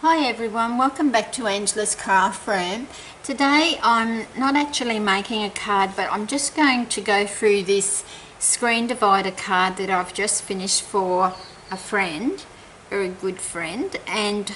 Hi everyone, welcome back to Angela's Craft Room. Today I'm not actually making a card, but I'm just going to go through this screen divider card that I've just finished for a friend, a very good friend, and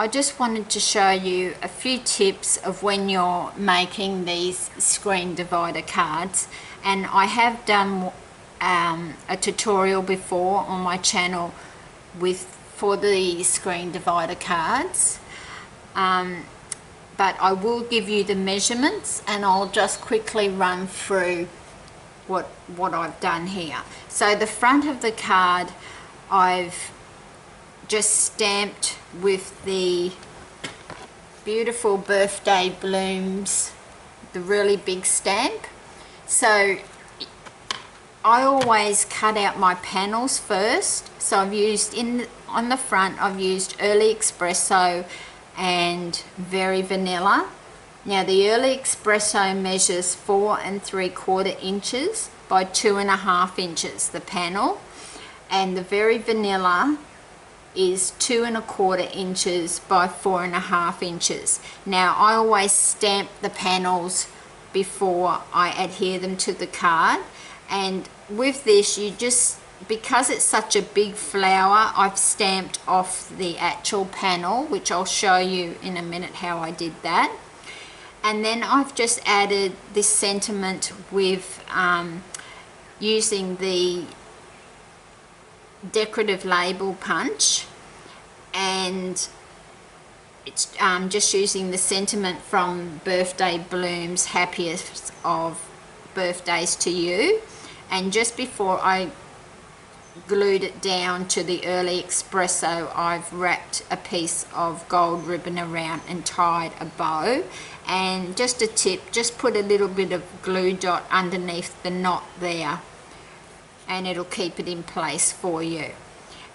I just wanted to show you a few tips of when you're making these screen divider cards. And I have done a tutorial before on my channel for the screen divider cards, but I will give you the measurements and I'll just quickly run through what I've done here. So the front of the card I've just stamped with the beautiful birthday blooms, the really big stamp. So I always cut out my panels first. So I've used on the front, I've used Early Espresso and Very Vanilla. Now the Early Espresso measures 4 3/4 inches by 2.5 inches, the panel, and the Very Vanilla is 2 1/4 inches by 4.5 inches. Now I always stamp the panels before I adhere them to the card. And with this, because it's such a big flower, I've stamped off the actual panel, which I'll show you in a minute how I did that. And then I've just added this sentiment with using the decorative label punch, and it's just using the sentiment from Birthday Blooms, happiest of birthdays to you. And just before I glued it down to the Early Espresso, I've wrapped a piece of gold ribbon around and tied a bow. And just a tip, just put a little bit of glue dot underneath the knot there and it'll keep it in place for you.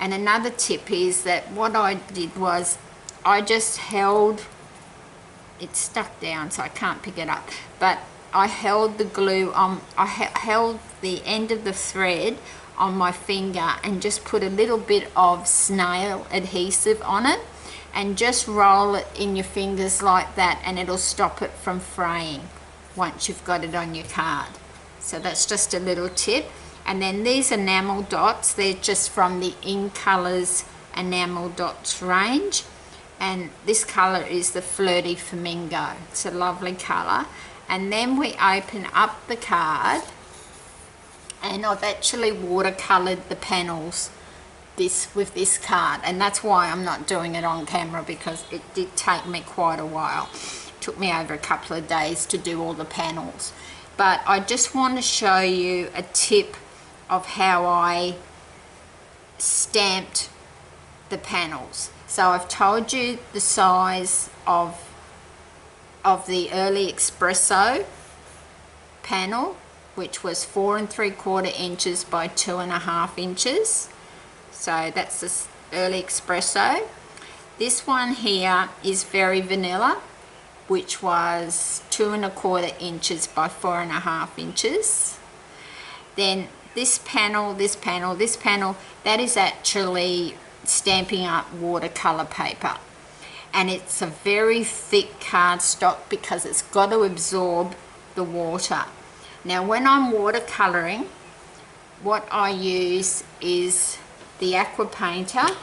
And another tip is that what I did was I just held it, stuck down so I can't pick it up, but I held the glue on, I held the end of the thread on my finger and just put a little bit of snail adhesive on it and just roll it in your fingers like that, and it'll stop it from fraying once you've got it on your card. So that's just a little tip. And then these enamel dots, they're just from the In Colours enamel dots range, and this colour is the Flirty Flamingo. It's a lovely colour. And then we open up the card, and I've actually watercoloured the panels with this card, and that's why I'm not doing it on camera, because it did take me quite a while. It took me over a couple of days to do all the panels. But I just want to show you a tip of how I stamped the panels. So I've told you the size of the Early Espresso panel, which was 4 3/4 inches by 2.5 inches. So that's the Early Espresso. This one here is Very Vanilla, which was 2 1/4 inches by 4.5 inches. Then this panel, that is actually Stampin' Up watercolor paper. And it's a very thick cardstock because it's got to absorb the water. Now when I'm watercolouring, what I use is the aqua painter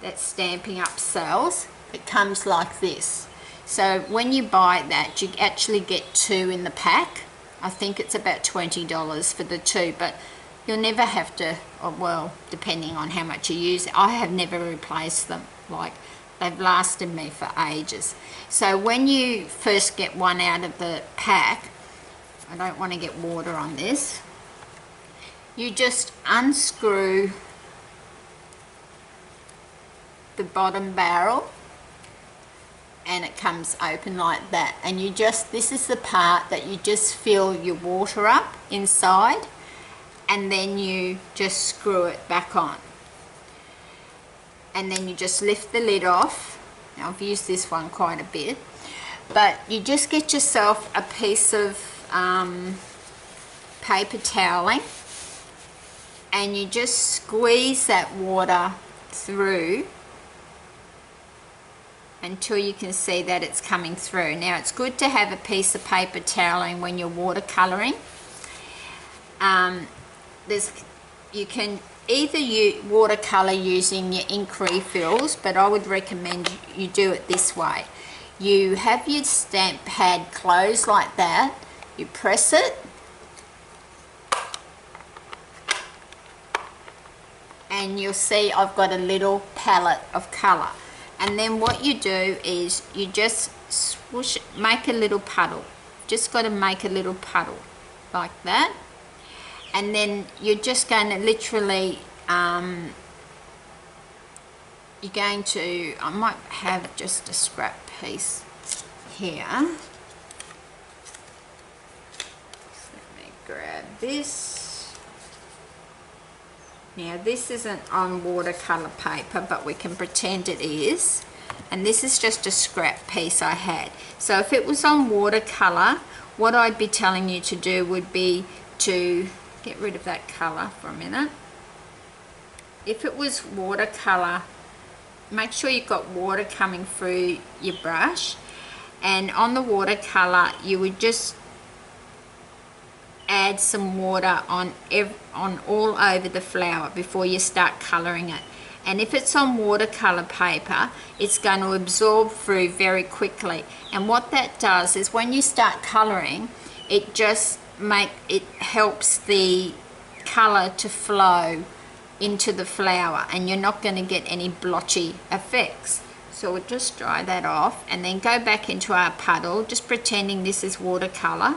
that Stampin' Up sells. It comes like this. So when you buy that, you actually get 2 in the pack. I think it's about $20 for the 2, but you'll never have to, well, depending on how much you use. I have never replaced them. Like, they've lasted me for ages. So when you first get one out of the pack, I don't want to get water on this, you just unscrew the bottom barrel and it comes open like that. And you just, this is the part that you just fill your water up inside, and then you just screw it back on. And then you just lift the lid off. Now I've used this one quite a bit, but you just get yourself a piece of paper toweling, and you just squeeze that water through until you can see that it's coming through. Now it's good to have a piece of paper toweling when you're watercolouring. You can either watercolour using your ink refills, but I would recommend you do it this way. You have your stamp pad closed like that, you press it, and you'll see I've got a little palette of colour. And then what you do is you just swoosh it, make a little puddle. Just got to make a little puddle like that. And then you're just going to literally, I might have just a scrap piece here. So let me grab this. Now this isn't on watercolour paper, but we can pretend it is. And this is just a scrap piece I had. So if it was on watercolour, what I'd be telling you to do would be to get rid of that colour for a minute. If it was watercolour, make sure you've got water coming through your brush. And on the watercolour, you would just add some water on all over the flower before you start colouring it. And if it's on watercolour paper, it's going to absorb through very quickly. And what that does is when you start colouring, it helps the colour to flow into the flower, and you're not going to get any blotchy effects. So we'll just dry that off and then go back into our puddle, just pretending this is watercolour.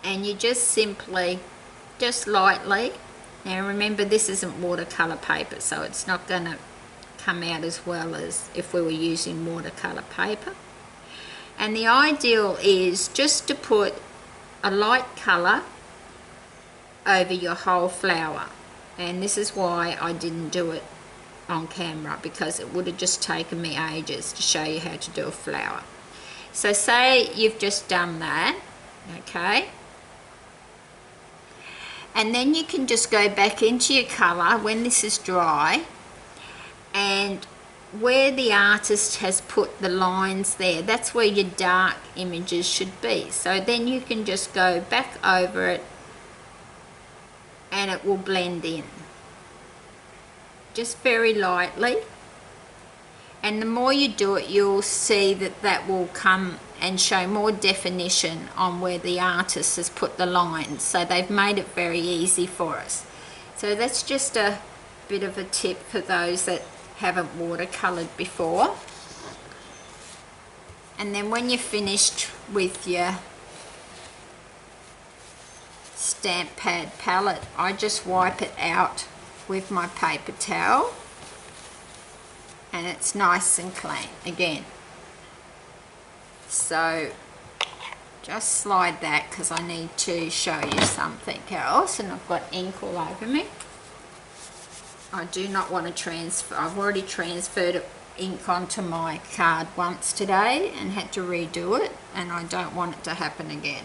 And you just simply, just lightly, now remember this isn't watercolour paper, so it's not going to come out as well as if we were using watercolour paper. And the ideal is just to put a light colour over your whole flower. And this is why I didn't do it on camera, because it would have just taken me ages to show you how to do a flower. So say you've just done that, okay? And then you can just go back into your colour when this is dry, and where the artist has put the lines there, that's where your dark images should be. So then you can just go back over it and it will blend in. Just very lightly. And the more you do it, you'll see that that will come and show more definition on where the artist has put the lines. So they've made it very easy for us. So that's just a bit of a tip for those that haven't watercoloured before. And then when you're finished with your stamp pad palette, I just wipe it out with my paper towel, and it's nice and clean again. So just slide that, because I need to show you something else, and I've got ink all over me. I do not want to transfer. I've already transferred ink onto my card once today and had to redo it, and I don't want it to happen again.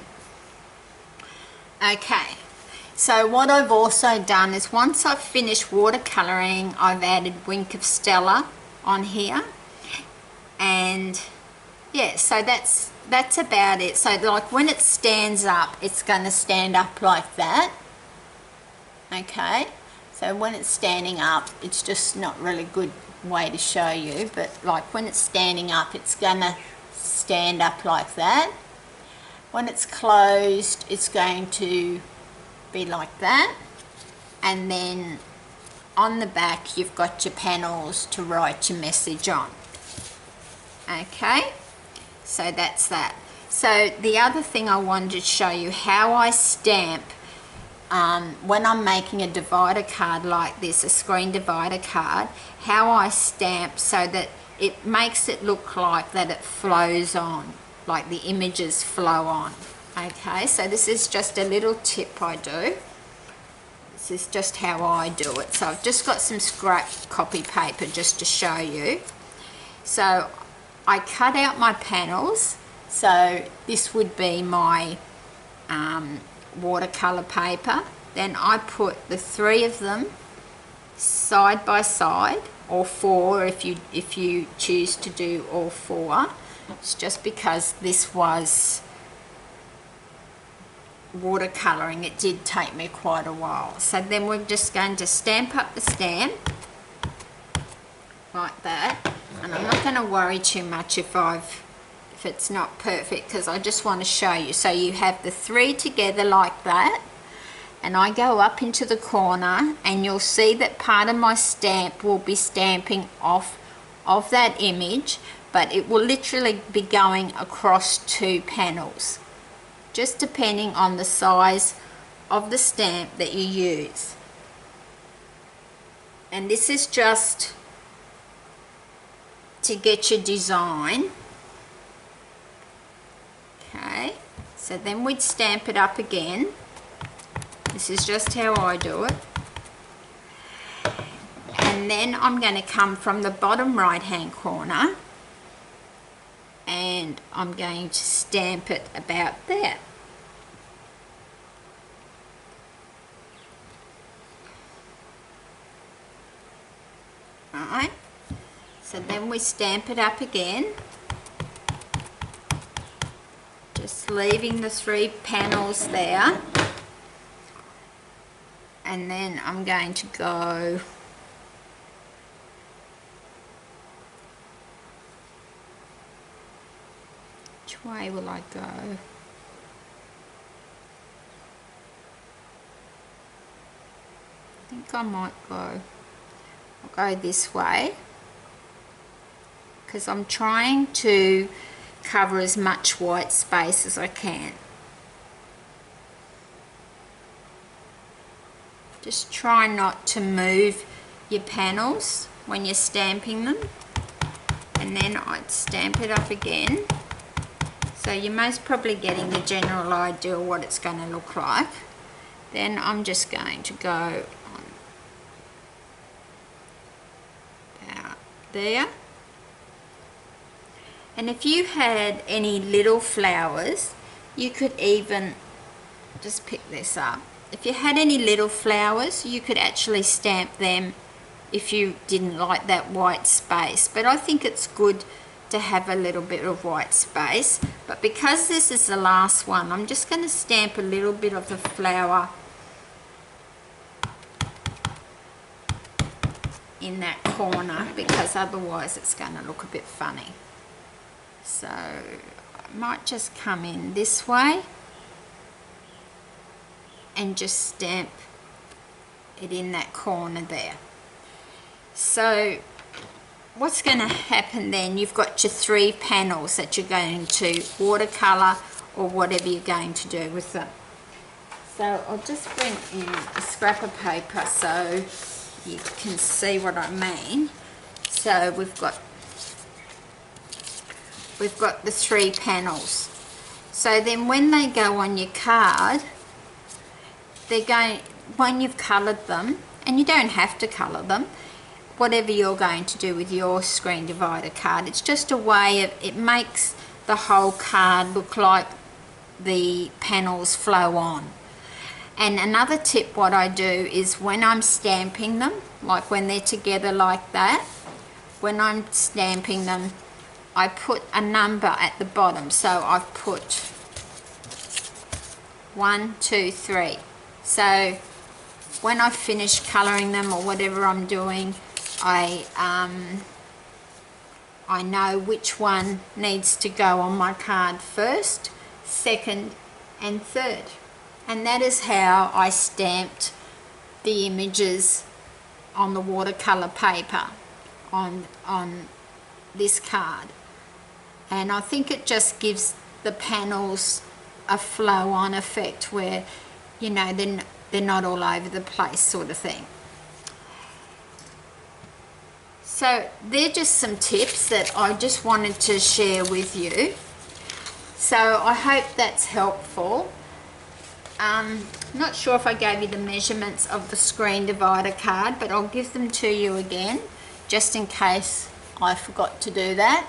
Okay, so what I've also done is once I've finished watercolouring, I've added Wink of Stella on here, and yeah, so that's about it. So like when it stands up, it's going to stand up like that. Okay, so when it's standing up, it's just not really good way to show you, but like when it's standing up, it's going to stand up like that. When it's closed, it's going to be like that. And then on the back, you've got your panels to write your message on. Okay, so that's that. So the other thing I wanted to show you, how I stamp when I'm making a divider card like this, a screen divider card, how I stamp so that it makes it look like that it flows on, like the images flow on. Okay, so this is just a little tip I do. This is just how I do it. So I've just got some scrap copy paper just to show you. So I cut out my panels. So this would be my watercolour paper. Then I put the three of them side by side or 4 if you choose to do all 4. It's just because this was watercoloring, it did take me quite a while. So then we're just going to stamp up the stamp like that, and I'm not going to worry too much if it's not perfect, because I just want to show you. So you have the 3 together like that, and I go up into the corner, and you'll see that part of my stamp will be stamping off of that image, but it will literally be going across 2 panels, just depending on the size of the stamp that you use. And this is just to get your design. Okay, so then we'd stamp it up again. This is just how I do it. And then I'm going to come from the bottom right hand corner, and I'm going to stamp it about there. Alright, so then we stamp it up again, just leaving the 3 panels there, and then I'm going to go which way will I go? I think I might go, I'll go this way, because I'm trying to cover as much white space as I can. Just try not to move your panels when you're stamping them, and then I'd stamp it up again. So you're most probably getting the general idea of what it's going to look like. Then I'm just going to go on about there. And if you had any little flowers, you could even just pick this up. If you had any little flowers, you could actually stamp them if you didn't like that white space. But I think it's good to have a little bit of white space. But because this is the last one, I'm just going to stamp a little bit of the flower in that corner, because otherwise it's going to look a bit funny. So I might just come in this way and just stamp it in that corner there. So what's going to happen then, you've got your 3 panels that you're going to watercolor or whatever you're going to do with them. So I'll just bring in a scrap of paper so you can see what I mean. So we've got the 3 panels. So then when they go on your card, they're going, when you've coloured them, and you don't have to colour them, whatever you're going to do with your screen divider card, it's just a way of, it makes the whole card look like the panels flow on. And another tip, what I do is when I'm stamping them, like when they're together like that, when I'm stamping them, I put a number at the bottom. So I've put 1, 2, 3. So when I finish colouring them or whatever I'm doing, I know which one needs to go on my card first, second and third. And that is how I stamped the images on the watercolour paper on this card. And I think it just gives the panels a flow-on effect where, you know, they're not all over the place sort of thing. So they're just some tips that I just wanted to share with you. So I hope that's helpful. Not sure if I gave you the measurements of the screen divider card, but I'll give them to you again just in case I forgot to do that.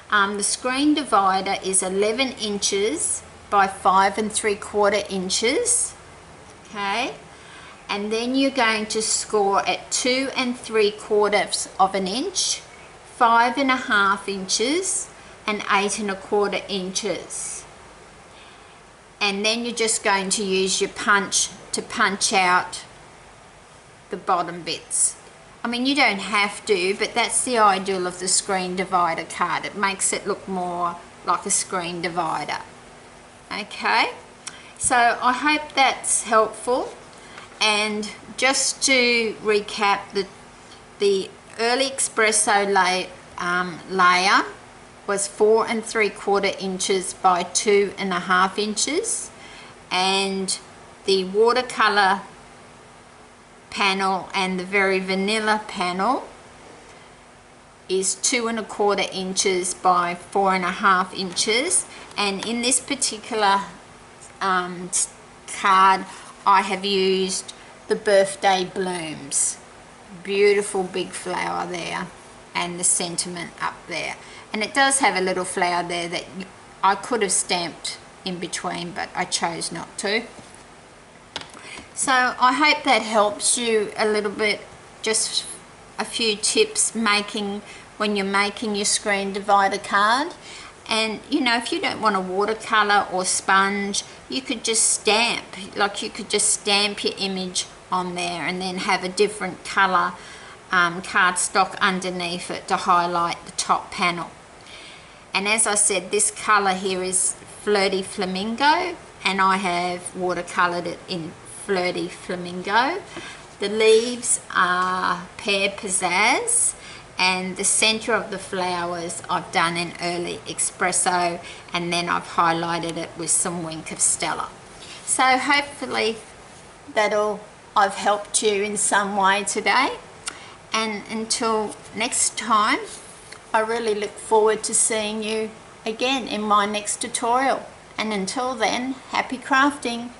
The screen divider is 11 inches by 5 3/4 inches. Okay, and then you're going to score at 2 3/4 of an inch, 5 1/2 inches, and 8 1/4 inches. And then you're just going to use your punch to punch out the bottom bits. I mean, you don't have to, but that's the ideal of the screen divider card. It makes it look more like a screen divider. Okay, so I hope that's helpful. And just to recap, the early espresso layer was 4 3/4 inches by 2 1/2 inches, and the watercolor panel and the very vanilla panel is 2 1/4 inches by 4 1/2 inches. And in this particular card, I have used the birthday blooms. Beautiful big flower there, and the sentiment up there. And it does have a little flower there that I could have stamped in between, but I chose not to. So I hope that helps you a little bit, just a few tips when you're making your screen divider card. And you know, if you don't want a watercolor or sponge, you could just stamp, like you could just stamp your image on there and then have a different color cardstock underneath it to highlight the top panel. And as I said, this color here is Flirty Flamingo, and I have watercolored it in Flirty Flamingo. The leaves are Pear Pizzazz, and the center of the flowers I've done in Early Espresso, and then I've highlighted it with some Wink of Stella. So hopefully I've helped you in some way today. And until next time, I really look forward to seeing you again in my next tutorial. And until then, happy crafting!